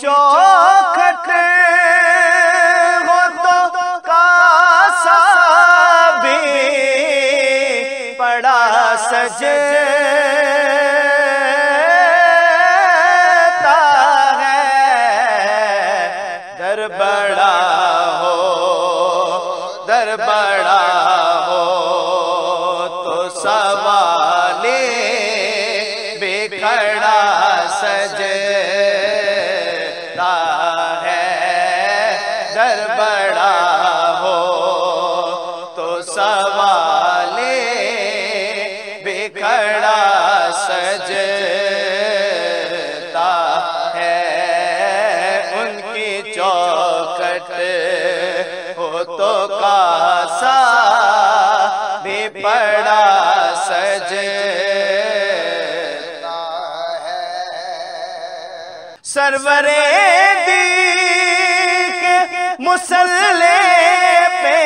चौखट हो तो कासा भी पड़ा सजता है। दर बड़ा हो, दर बड़ा हो तो सवाले बिखड़ा सजता है। दर बड़ा हो तो सवाले बिखड़ा सजता है। उनकी चौखट हो तो कासा भी पड़ा सजता है। सरवरे दी के मुसल्ले पे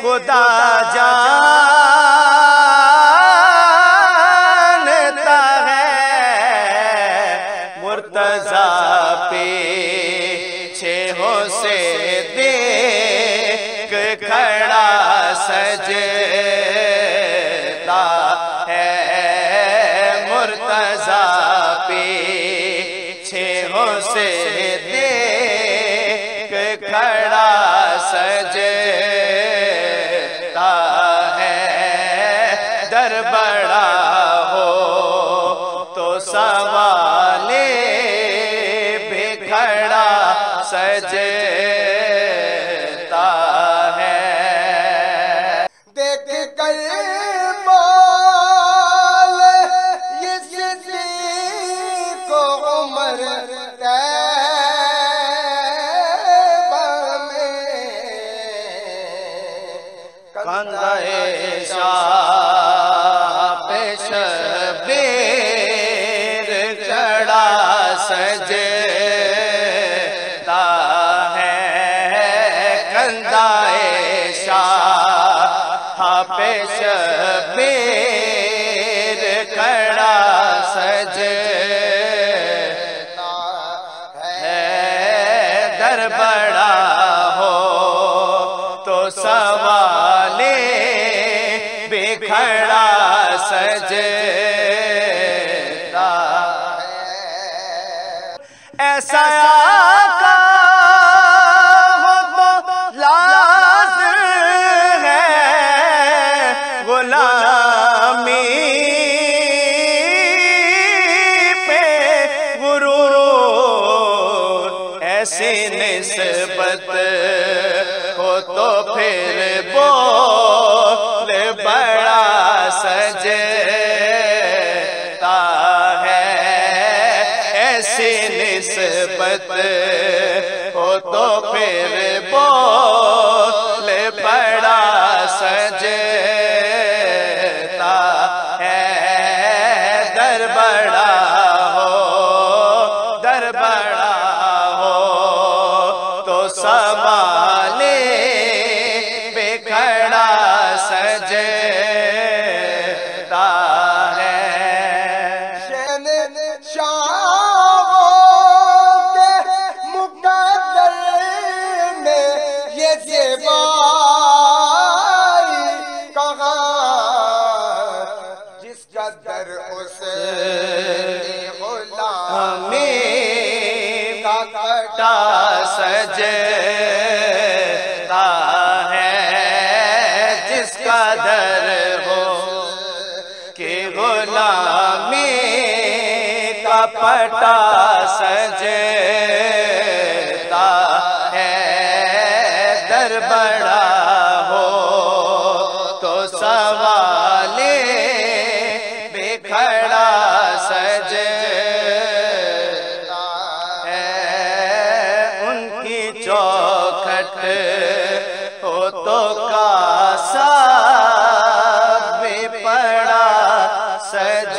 खुदा जानता है। मुर्तजा पीछे हो से देख खड़ा सजता है। मुर्तजा पीछे हो से देख खड़ा सजता है। दर बड़ा हो तो सवाले बिखड़ा सजता है। देख कर बोल ये सिद्दीक़ को उमर तैबा में कंधाए शाह पे शबीर चढ़ा सजता है। कंधाए शाह पे शबीर खड़ा सजता है। दर बड़ा हो तो सवाले बिखड़ा सजता है। ऐसा आका हो तो लाज़िम है गुलामी पे गुरूर। ऐसी निस्बत हो तो फिर बोल बड़ा सजता है। ऐसी निस्बत हो तो फिर बोल बड़ा सजता है। दर बड़ा हो, दर बड़ा हो तो सवाले बिखड़ा सजता है। शहंशाहों के मुक़द्दर में ये ज़ेबाई कहाँ जिसका दर उसे गुलामी का कटा सजता है। जिसका दर हो कि गुलामी का पटा सजता है। दर बड़ा हो तो सवाले बिखड़ा सजता है। उनकी चौखट हो तो कासा भी पड़ा सज